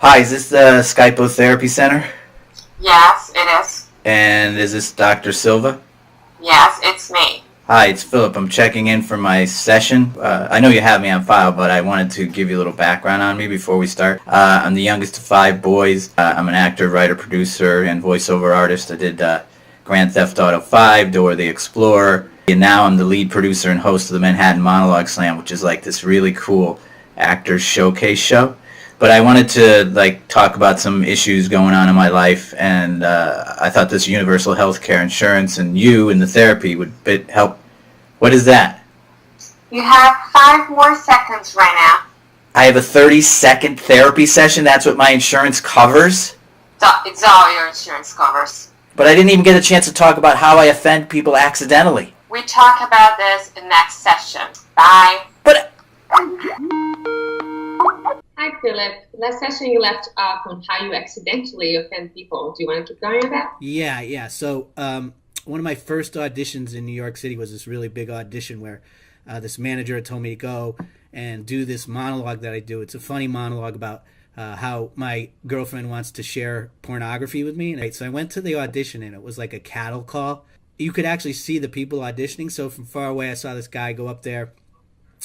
Hi, is this the Skypeotherapy Center? Yes, it is. And is this Dr. Silva? Yes, it's me. Hi, it's Philip. I'm checking in for my session. I know you have me on file, but I wanted to give you a little background on me before we start. I'm the youngest of 5 boys. I'm an actor, writer, producer, and voiceover artist. I did Grand Theft Auto 5, Dora the Explorer, and now I'm the lead producer and host of the Manhattan Monologue Slam, which is like this really cool actors showcase show. But I wanted to talk about some issues going on in my life, and I thought this universal health care insurance and you and the therapy would help. What is that? You have 5 more seconds right now. I have a 30-second therapy session? That's what my insurance covers? It's all your insurance covers. But I didn't even get a chance to talk about how I offend people accidentally. We talk about this in next session. Bye. But... Hi, Philip. Last session you left off on how you accidentally offend people. Do you want to keep going with that? Yeah. So one of my first auditions in New York City was this really big audition where this manager had told me to go and do this monologue that I do. It's a funny monologue about how my girlfriend wants to share pornography with me. And so I went to the audition, and it was like a cattle call. You could actually see the people auditioning. So from far away, I saw this guy go up there.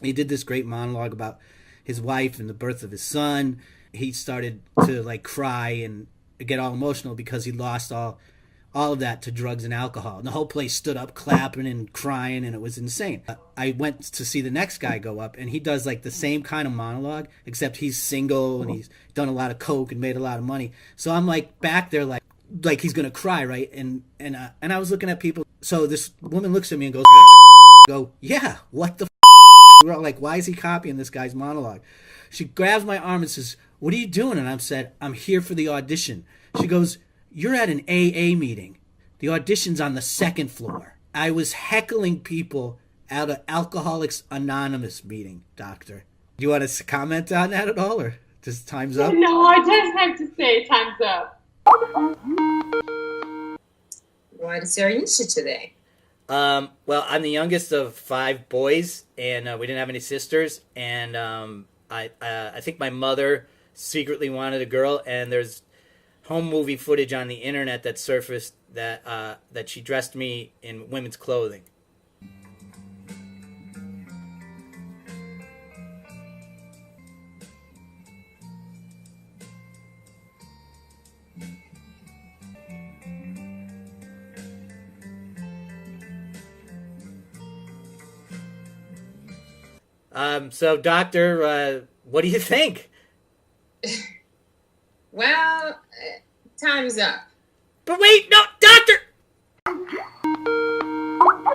He did this great monologue about his wife and the birth of his son. He started to cry and get all emotional because he lost all of that to drugs and alcohol. And the whole place stood up clapping and crying, and it was insane. I went to see the next guy go up, and he does the same kind of monologue, except he's single and he's done a lot of coke and made a lot of money. So I'm back there like he's gonna cry, right? And I was looking at people. So this woman looks at me and goes, "Go, yeah, what the?" We're all like, why is he copying this guy's monologue? She grabs my arm and says, "What are you doing?" And I said, "I'm here for the audition." She goes, "You're at an AA meeting. The audition's on the second floor." I was heckling people at an Alcoholics Anonymous meeting, doctor. Do you want to comment on that at all, or just time's up? No, I just have to say time's up. What is your issue today? Well, I'm the youngest of 5 boys, and we didn't have any sisters, and I think my mother secretly wanted a girl, and there's home movie footage on the internet that surfaced that she dressed me in women's clothing. So, doctor, what do you think? Well, time's up. But wait, no, doctor!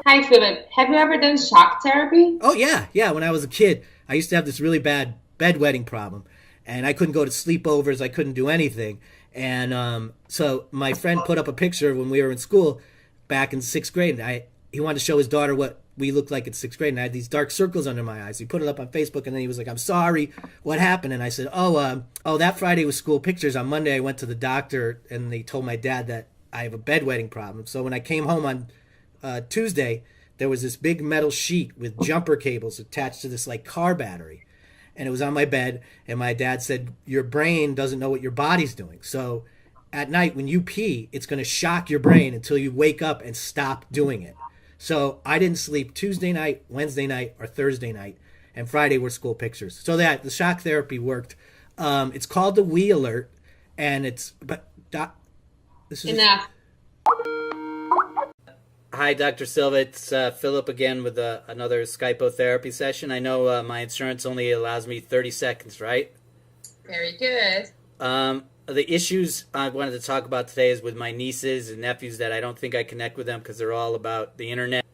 Hi, Philip. Have you ever done shock therapy? Oh, yeah. When I was a kid, I used to have this really bad bedwetting problem, and I couldn't go to sleepovers. I couldn't do anything. And so my friend put up a picture when we were in school back in 6th grade. And he wanted to show his daughter what we looked like in 6th grade, and I had these dark circles under my eyes. He put it up on Facebook, and then he was like, "I'm sorry, what happened?" And I said, oh, that Friday was school pictures. On Monday, I went to the doctor, and they told my dad that I have a bedwetting problem. So when I came home on Tuesday, there was this big metal sheet with jumper cables attached to this car battery, and it was on my bed, and my dad said, "Your brain doesn't know what your body's doing. So at night when you pee, it's going to shock your brain until you wake up and stop doing it." So I didn't sleep Tuesday night, Wednesday night, or Thursday night, and Friday were school pictures. So that the shock therapy worked. It's called the We Alert, and this is Enough. Hi, Dr. Silva. It's Philip again with another Skypeotherapy session. I know my insurance only allows me 30 seconds, right? Very good. The issues I wanted to talk about today is with my nieces and nephews that I don't think I connect with them because they're all about the internet.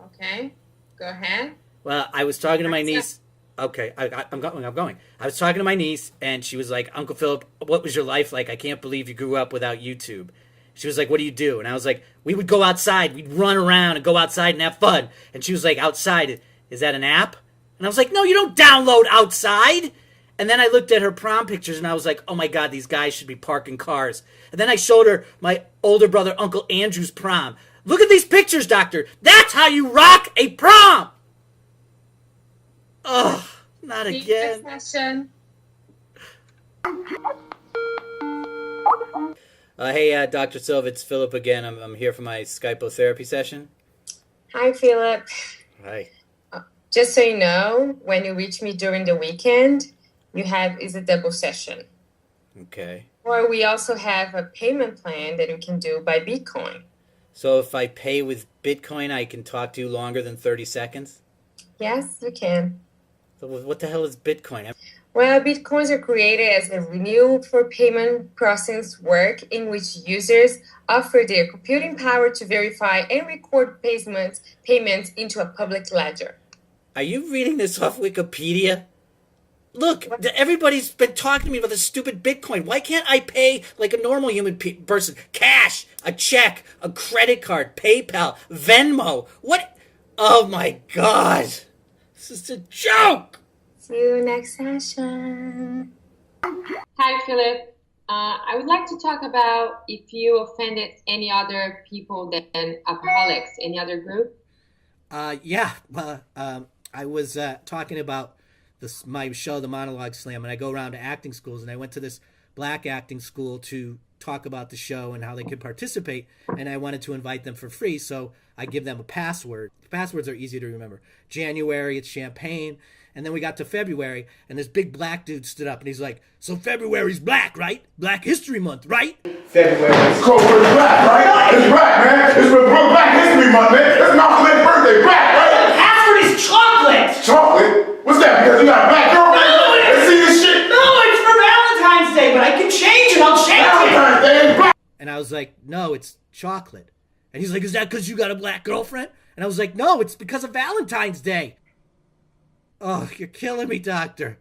Okay, go ahead. Well, I was talking to my niece. Okay, I'm going. I was talking to my niece, and she was like, "Uncle Philip, what was your life like? I can't believe you grew up without YouTube." She was like, "What do you do?" And I was like, "We would go outside. We'd run around and go outside and have fun." And she was like, "Outside, is that an app?" And I was like, "No, you don't download Outside." And then I looked at her prom pictures, and I was like, oh, my God, these guys should be parking cars. And then I showed her my older brother, Uncle Andrew's prom. Look at these pictures, doctor. That's how you rock a prom. Ugh, not again. Session. Hey, Dr. Silva, it's Philip again. I'm here for my Skypeotherapy session. Hi, Philip. Hi. Just so you know, when you reach me during the weekend, is a double session. Okay. Or we also have a payment plan that you can do by Bitcoin. So if I pay with Bitcoin, I can talk to you longer than 30 seconds? Yes, you can. So what the hell is Bitcoin? Well, Bitcoins are created as a renewal for payment processing work in which users offer their computing power to verify and record payments into a public ledger. Are you reading this off Wikipedia? Look, everybody's been talking to me about this stupid Bitcoin. Why can't I pay like a normal human person? Cash, a check, a credit card, PayPal, Venmo. What? Oh my God. This is a joke. See you next session. Hi, Philip. I would like to talk about if you offended any other people than alcoholics, any other group. Yeah. Well, I was talking about my show, The Monologue Slam, and I go around to acting schools, and I went to this black acting school to talk about the show and how they could participate, and I wanted to invite them for free, so I give them a password. The passwords are easy to remember. January, it's champagne, and then we got to February, and this big black dude stood up, and he's like, so February's black, right? Black History Month, right? February. It's cold word black, right? It's black, man. It's Black History Month, man. It's Malcolm X's birthday. Black, right? Password is chocolate! Chocolate? What's that? Because you got a black girlfriend? No, Let's see this shit. No, it's for Valentine's Day, but I can change it. I'll change Valentine's Day is black. And I was like, no, it's chocolate. And he's like, is that because you got a black girlfriend? And I was like, no, it's because of Valentine's Day. Oh, you're killing me, doctor.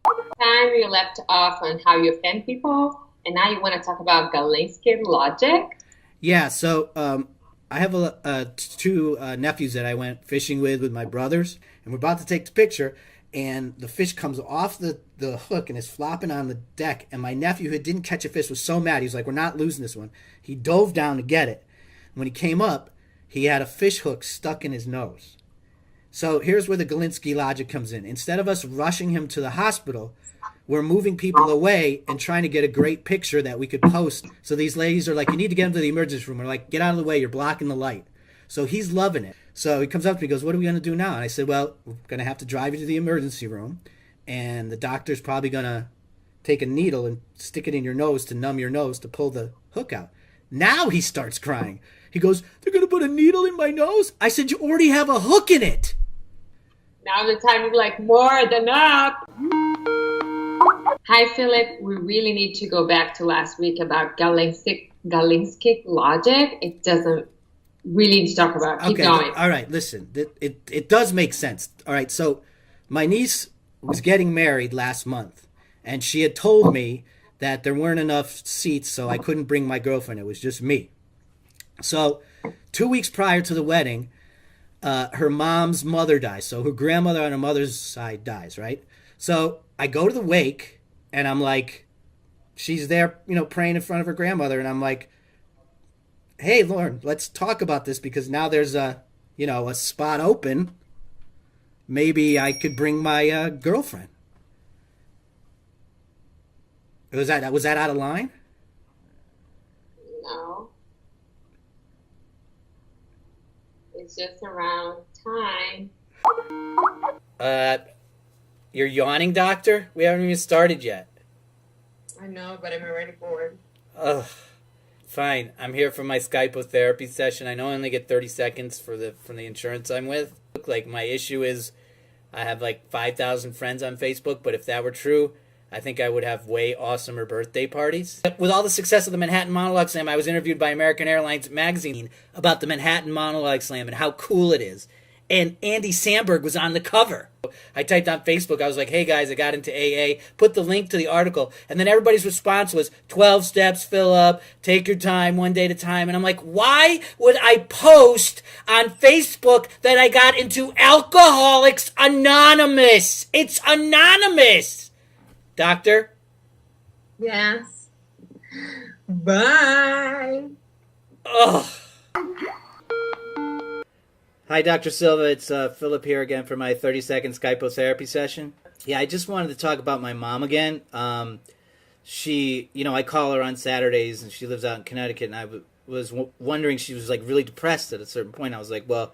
Time you left off on how you offend people, and now you want to talk about Galinsky logic. Yeah, so I have two nephews that I went fishing with my brothers, and we're about to take the picture, and the fish comes off the hook and is flopping on the deck, and my nephew who didn't catch a fish was so mad. He was like, we're not losing this one. He dove down to get it. When he came up, he had a fish hook stuck in his nose. So here's where the Galinsky logic comes in. Instead of us rushing him to the hospital, we're moving people away and trying to get a great picture that we could post. So these ladies are like, you need to get him to the emergency room. We're like, get out of the way. You're blocking the light. So he's loving it. So he comes up to me and goes, what are we going to do now? And I said, well, we're going to have to drive you to the emergency room. And the doctor's probably going to take a needle and stick it in your nose to numb your nose to pull the hook out. Now he starts crying. He goes, they're going to put a needle in my nose? I said, you already have a hook in it. Now the time is like more than up. Hi, Philip. We really need to go back to last week about Galinsky logic. It doesn't really need to talk about. Keep going. All right, listen. It does make sense. All right, so my niece was getting married last month, and she had told me that there weren't enough seats, so I couldn't bring my girlfriend. It was just me. So 2 weeks prior to the wedding, her mom's mother dies. So her grandmother on her mother's side dies, right? So I go to the wake, and I'm like, she's there, praying in front of her grandmother, and I'm like, hey, Lauren, let's talk about this because now there's a spot open. Maybe I could bring my girlfriend. Was that out of line? No. It's just around time. You're yawning, doctor? We haven't even started yet. I know, but I'm already bored. Ugh. Fine. I'm here for my Skypeotherapy session. I know I only get 30 seconds from the insurance I'm with. Like, my issue is I have like 5,000 friends on Facebook, but if that were true, I think I would have way awesomer birthday parties. With all the success of the Manhattan Monologue Slam, I was interviewed by American Airlines magazine about the Manhattan Monologue Slam and how cool it is. And Andy Samberg was on the cover. I typed on Facebook, I was like, hey guys, I got into AA, put the link to the article, and then everybody's response was 12 steps, fill up, take your time, one day at a time. And I'm like, why would I post on Facebook that I got into Alcoholics Anonymous? It's anonymous. Doctor? Yes. Bye. Ugh. Hi, Dr. Silva. It's Philip here again for my 30-second Skypeotherapy session. Yeah, I just wanted to talk about my mom again. I call her on Saturdays, and she lives out in Connecticut, and I was wondering, she was like really depressed at a certain point. I was like, well,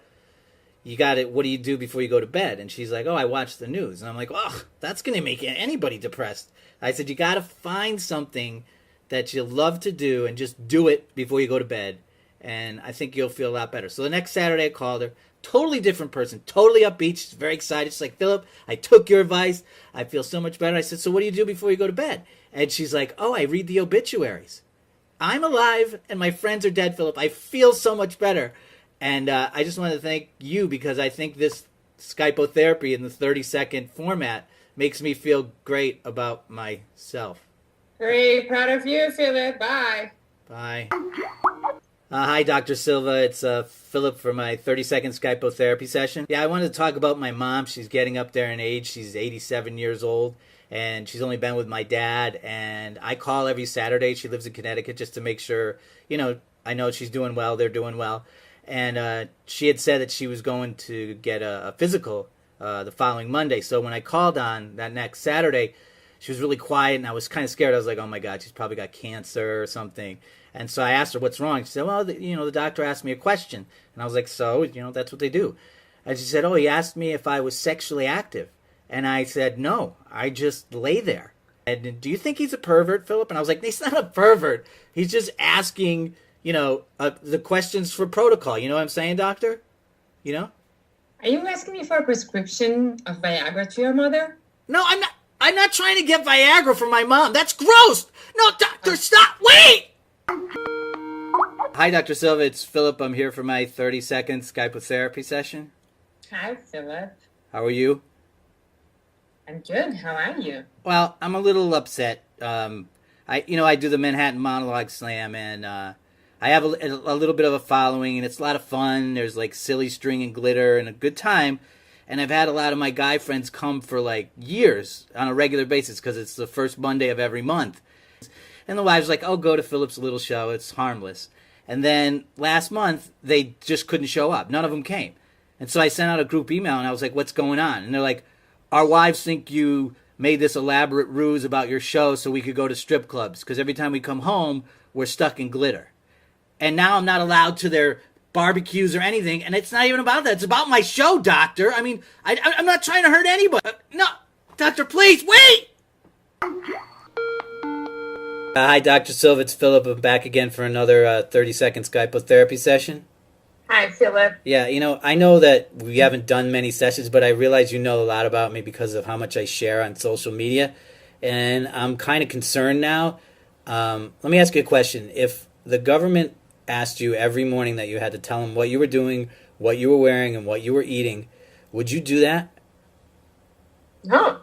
what do you do before you go to bed? And she's like, oh, I watch the news. And I'm like, oh, that's going to make anybody depressed. I said, you got to find something that you love to do and just do it before you go to bed. And I think you'll feel a lot better. So the next Saturday I called her. Totally different person. Totally upbeat. She's very excited. She's like, Philip, I took your advice. I feel so much better. I said, so what do you do before you go to bed? And she's like, oh, I read the obituaries. I'm alive and my friends are dead, Philip. I feel so much better. And I just want to thank you, because I think this Skypeotherapy in the 30-second format makes me feel great about myself. Great, proud of you, Philip. Bye. Bye. Hi, Dr. Silva. It's Philip for my 30-second Skypeotherapy session. Yeah, I wanted to talk about my mom. She's getting up there in age. She's 87 years old, and she's only been with my dad. And I call every Saturday. She lives in Connecticut, just to make sure, I know she's doing well. They're doing well. And she had said that she was going to get a physical the following Monday. So when I called on that next Saturday, she was really quiet, and I was kind of scared. I was like, oh, my God, she's probably got cancer or something. And so I asked her, what's wrong? She said, well, the doctor asked me a question. And I was like, so, that's what they do. And she said, oh, he asked me if I was sexually active. And I said, no, I just lay there. And do you think he's a pervert, Philip? And I was like, he's not a pervert. He's just asking, the questions for protocol. You know what I'm saying, doctor? Are you asking me for a prescription of Viagra to your mother? No, I'm not. I'm not trying to get Viagra for my mom. That's gross. No, doctor, stop. Wait. Hi, Dr. Silva. It's Philip. I'm here for my 30-second Skypeotherapy session. Hi, Philip. How are you? I'm good. How are you? Well, I'm a little upset. I do the Manhattan Monologue Slam, and I have a little bit of a following, and it's a lot of fun. There's like silly string and glitter and a good time. And I've had a lot of my guy friends come for like years on a regular basis, because it's the first Monday of every month. And the wives like, oh, go to Philip's little show. It's harmless. And then last month, they just couldn't show up. None of them came. And so I sent out a group email, and I was like, what's going on? And they're like, our wives think you made this elaborate ruse about your show so we could go to strip clubs, because every time we come home, we're stuck in glitter. And now I'm not allowed to their barbecues or anything, and it's not even about that. It's about my show, doctor. I mean, I'm not trying to hurt anybody. No, doctor, please, wait! Hi, Dr. Silva. It's Philip. I'm back again for another 30-second Skypeotherapy session. Hi, Philip. Yeah, I know that we haven't done many sessions, but I realize you know a lot about me because of how much I share on social media, and I'm kind of concerned now. Let me ask you a question. If the government asked you every morning that you had to tell them what you were doing, what you were wearing, and what you were eating, would you do that? No.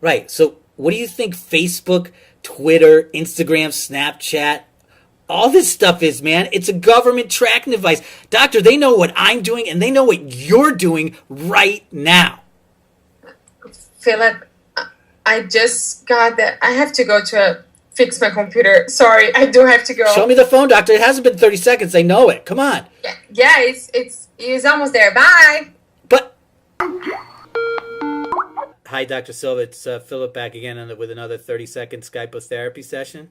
Right. So what do you think Facebook, Twitter, Instagram, Snapchat, all this stuff is, man? It's a government tracking device. Doctor, they know what I'm doing, and they know what you're doing right now. Philip, I just got that. I have to go to fix my computer. Sorry, I do have to go. Show me the phone, doctor. It hasn't been 30 seconds. They know it. Come on. Yeah, it's almost there. Bye. But hi, Dr. Silva. It's Philip back again with another 30-second Skypeotherapy session.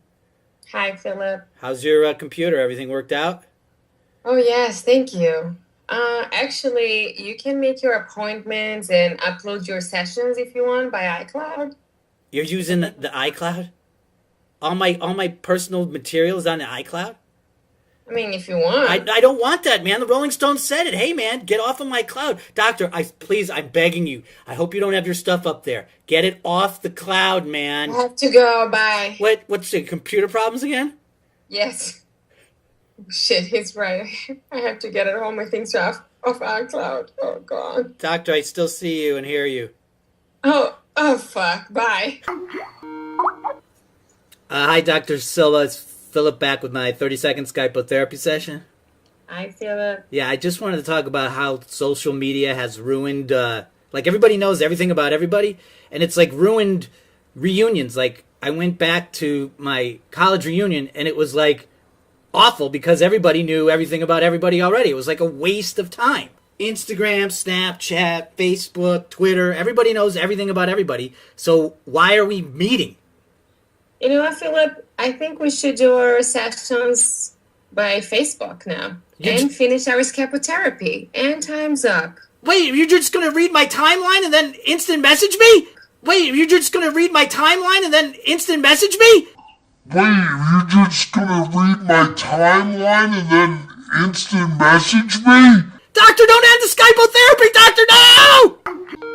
Hi, Philip. How's your computer? Everything worked out? Oh, yes. Thank you. Actually, you can make your appointments and upload your sessions if you want by iCloud. You're using the iCloud? All my personal materials on the iCloud? I mean, if you want. I don't want that, man. The Rolling Stones said it. Hey, man, get off of my cloud. Doctor, please, I'm begging you. I hope you don't have your stuff up there. Get it off the cloud, man. I have to go. Bye. What's the computer problems again? Yes. Shit, he's right. I have to get all my things off iCloud. Oh, God. Doctor, I still see you and hear you. Oh, fuck. Bye. Hi, Dr. Silva. It's Philip back with my 30-second Skypeotherapy session. Hi, Philip. Yeah, I just wanted to talk about how social media has ruined, like everybody knows everything about everybody, and it's like ruined reunions. Like I went back to my college reunion, and it was like awful because everybody knew everything about everybody already. It was like a waste of time. Instagram, Snapchat, Facebook, Twitter, everybody knows everything about everybody. So why are we meeting? You know what, Philip? I think we should do our sessions by Facebook now and finish our Pskypeotherapy. And time's up. Wait, you're just gonna read my timeline and then instant message me? Wait, you're just gonna read my timeline and then instant message me? Wait, you're just gonna read my timeline and then instant message me? Doctor, don't end the Skypeotherapy, Doctor, no!